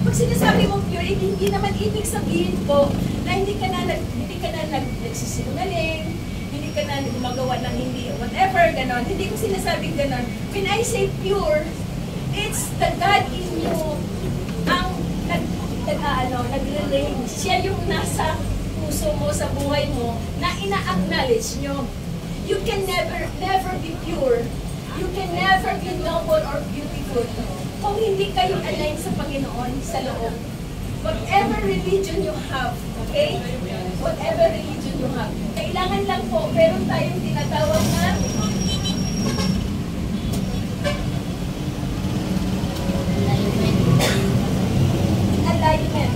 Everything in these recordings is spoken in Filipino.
Pag sinasabi mong pure, hindi naman ibig sabihin po na hindi ka na nagsisinungaling, hindi ka na gumagawa ng hindi, whatever, ganon. Hindi ko sinasabing ganon. When I say pure, it's the God in you ang nagre-reign. Siya yung nasa puso mo, sa buhay mo, na ina-acknowledge nyo. You can never be pure. You can never be noble or beautiful kung hindi kayo align sa Panginoon sa loob. Whatever religion you have, okay? Whatever religion you have. Kailangan lang po, meron tayong tinatawag na alignment.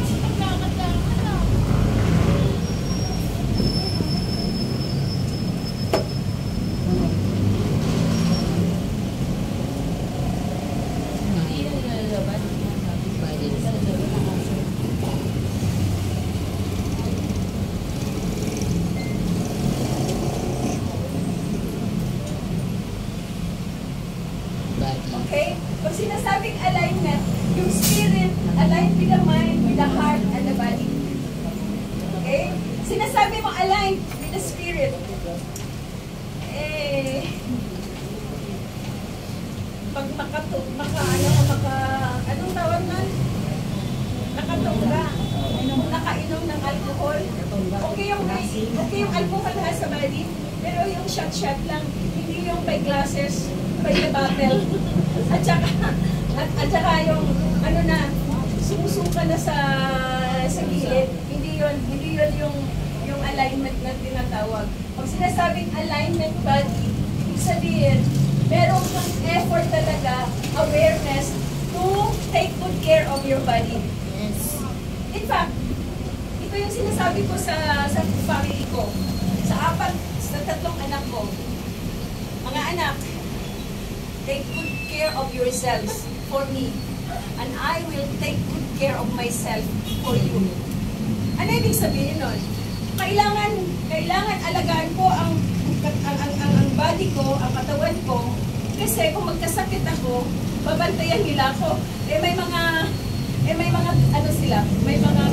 Okay? Pag sinasabing alignment, yung spirit aligned with the mind, with the heart, and the body. Okay? Sinasabi mo aligned with the spirit. Pag anong tawag na? Nakatungga. Nakainom ng alcohol. Okay yung alcohol ha sa body, pero yung shot lang, hindi yung by glasses, by the bottle. At saka yung ano na, sumusuka na sa gilid. Hindi yun yung alignment na tinatawag. Pag sinasabing alignment body, ibig sabihin, meron kang effort talaga, awareness, to take good care of your body. Yes. In fact, ito yung sinasabi ko sa family ko, sa tatlong anak ko. Mga anak, take good care of yourselves for me, and I will take good care of myself for you. Ano ibig sabihin nun? Kailangan alagaan ko ang body ko, ang katawan ko, kasi kung magkasakit ako, babantayan nila ako. May mga ano sila, may mga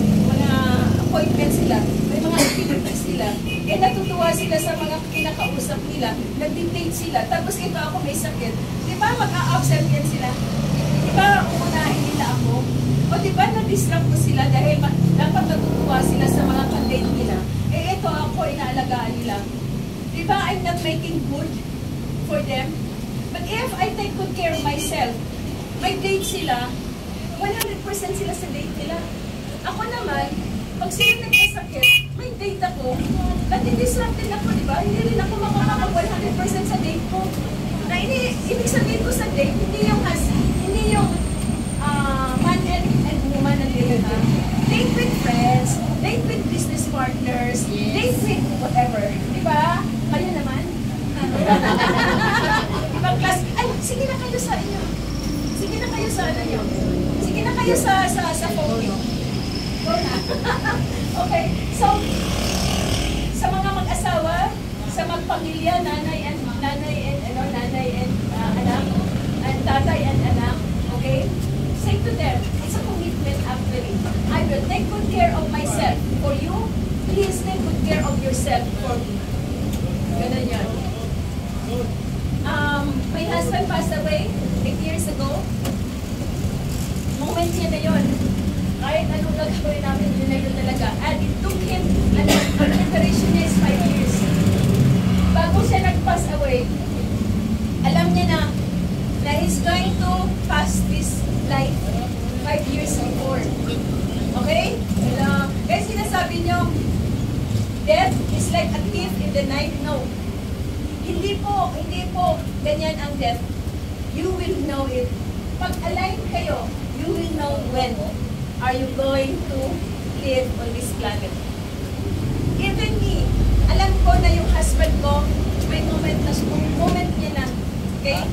appointment sila, may mga activities sila. Natutuwa sila sa mga kinakausap nila, nag-dictate sila, tapos ito ako may sakit. Di ba mag-a-absent yan sila? Di ba uunahin nila ako? O di ba na-distract ko sila dahil dapat natutuwa sila sa mga content nila? Ito ako, inaalagaan nila. Di ba I'm not making good for them? But if I take good care of myself, may date sila, 100% sila sa date nila. Ako naman, pag sila nagkasakit, may date ako, nati-disrupt din ako, di ba? Hindi rin ako makakapag 100% sa date ko. Na ibig sabihin ko sa date, hindi yung man and woman ang date ha. Date with friends, date with business partners, yes. Date with whatever. Di ba? Kayo naman. Ibang class, ay, sige na kayo sa inyo. Sige na kayo sa ano nyo. Sige na kayo sa phone nyo. Go na. Okay, so, sa mga mag-asawa, sa magpamilya, nanay and anak, and tatay and anak, okay? Say to them, it's a commitment actually. I will take good care of myself for you. Please take good care of yourself for me. Ganun yan. My husband passed away 8 years ago. Moment niya na yun. Kahit anong gagawin namin, yun na yun talaga. And it took him, ang preparation niya is 5 years. Bago siya nag-pass away, alam niya na he's going to pass this life 5 years before. Okay? Kaya sinasabi niyo, death is like a thief in the night. No. Hindi po ganyan ang death. You will know it. Pag aligned kayo, you will know when are you going to live on this planet. Even me, alam ko na yung husband ko, may moment niya na. Okay?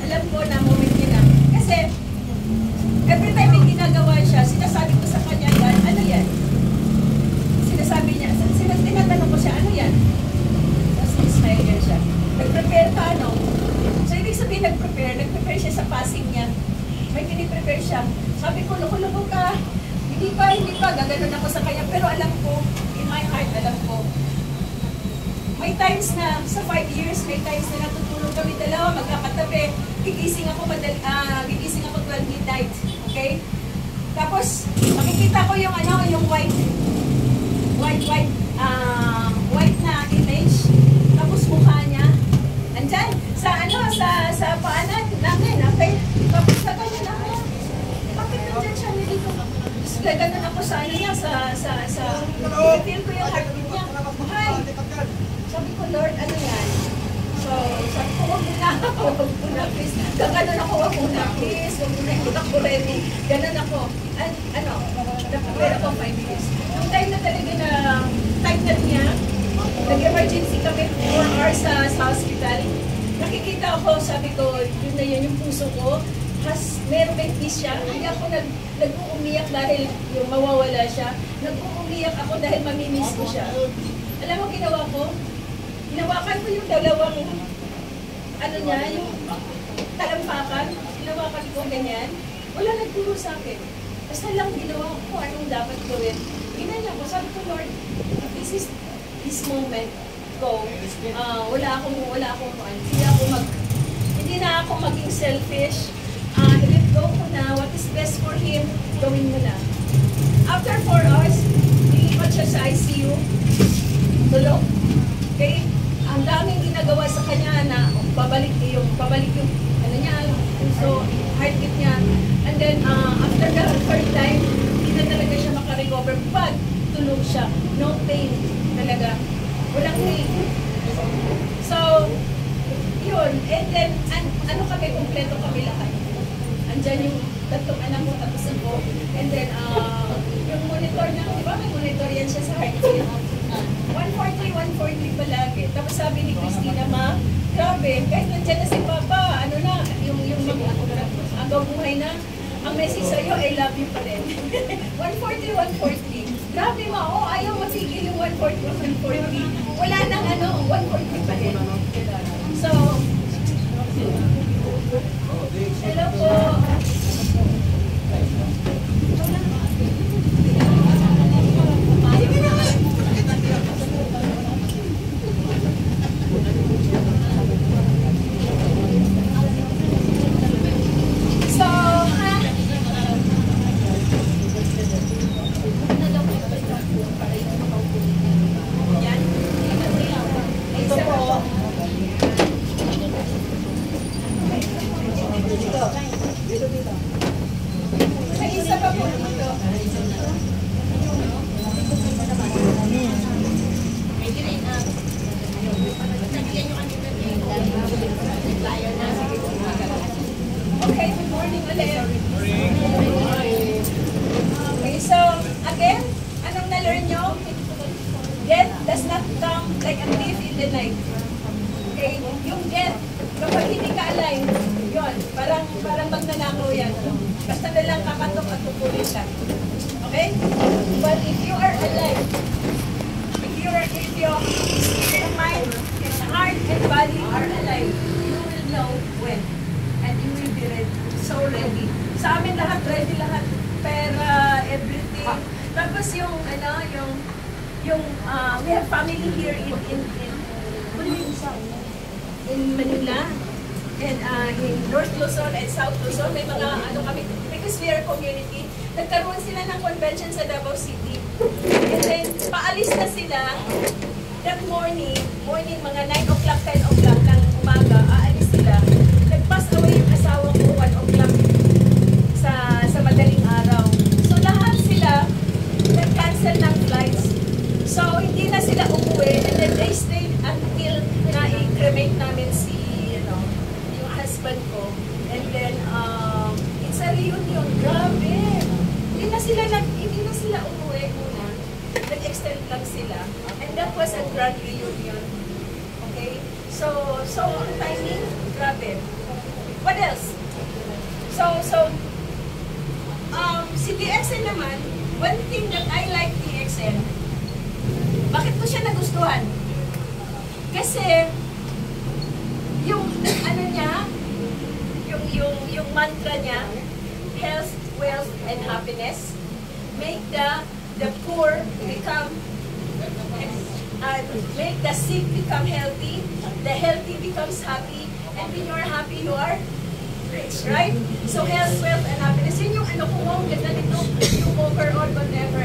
Alam ko na moment niya na. Kasi, every time may ginagawa siya, sinasabi ko sa kanya yan, ano yan? Sinasabi niya, tinatanong ko siya, ano yan? Tapos smile yan siya. Nag-prepare ka, ano? So, ibig sabihin nag-prepare siya sa passing niya. May piniprepare siya. Sabi ko, loko-loko ka. hindi pa, gaganon ako sa kanya. Pero alam ko, in my heart, alam ko, may times na, sa 5 years, may times na natutulog kami dalawa, magkakatabi. Gigising ako 12 midnight. Okay? Tapos, makikita ko yung yung white na image. Tapos mukha niya, andyan, sa paanan namin, okay? Tapos sa ganyan ako, bakit nandyan siya nilito? Tapos gaganon ako sa niya, feel ko yung heartbeat niya. Hi! Sabi ko, Lord, ano yan? So, sabi ko, wag muna, please. Gaganon ako, wag muna, please. Wag muna, hindi ako ready. Ganon ako. Nakapera ko 5 years. Yung time na talaga na, time na niya, nag-emergency kami 4 hours sa hospital. Nakikita ako, sabi ko, yun na yun yung puso ko. May peace siya. Hindi ako nag-uumiyak dahil yung mawawala siya. Nag-uumiyak ako dahil mamimiss ko siya. Alam mo, ginawa ko? Hinawakan ko yung dalawang, yung talampakan. Hinawakan ko ganyan. Wala nagturo sa akin. Basta lang ginawa ko kung anong dapat gawin. Ginanya ko, sabi ko, Lord, this is this moment ko. Wala akong hindi na ako maging selfish. Let go ko na, what is best for him, gawin mo na. After 4 hours, nilipat siya sa ICU. Tulog. Okay? Ang daming ginagawa sa kanya na pabalik yung so heartbeat niya. And then after the third time, hindi na talaga siya makarecover. But tulog siya. No pain talaga. Walang pain. So, yun. And then, kompleto kami lahat. Andyan yung tatlong anak mo, tapos ako. And then, yung monitor niya, di ba may monitor yan siya sa heartbeat? 140 palagi. Tapos sabi ni Christina, Ma, grabe, kahit nandiyan na si Papa, yung hanggang buhay na, ang message sa'yo, I love you pa rin. 140. Grabe, Ma, ayaw matigil yung 140. Wala nang 140 pa rin. So, hello po. May isa pa po dito. Okay, good morning ulit. Okay, so again, anong na-learn nyo? Death does not come like a thief in the night. Okay, yung death, kapag hindi ka alive, yun, parang magnanakaw yan. Basta na lang kakatok at tutuloy ka. Okay? But if you are alive, if your mind, your heart and body are alive, you will know when. And you will be ready. So ready. Sa amin lahat, ready lahat. Pera, everything. Tapos we have family here in Manila. And in North Luzon and South Luzon, may mga kami, because we are community, nagkaroon sila ng convention sa Davao City. And then, paalis na sila, that morning, mga 9 o'clock, 10 o'clock ng umaga, aalis sila. Nag-pass away yung asawa ko 1 o'clock sa madaling araw. So, lahat sila, nag-cancel ng flights. So, hindi na sila umuwi, and then they stayed until na-cremate namin yung husband ko. And then, it's a reunion. Grabe! Hindi na sila umuwi muna. Nag-extend lang sila. And that was a grand reunion. Okay? So, ang timing, grabe. What else? Si DXN naman, one thing that I like DXN, bakit ko siya nagustuhan? Kasi, yung mantra niya, health, wealth, and happiness. make the poor become, make the sick become healthy, the healthy becomes happy, and when you are happy, you are rich, right? So health, wealth, and happiness. Yun yung ano ko, wow, ganda nito, yung overall whatever.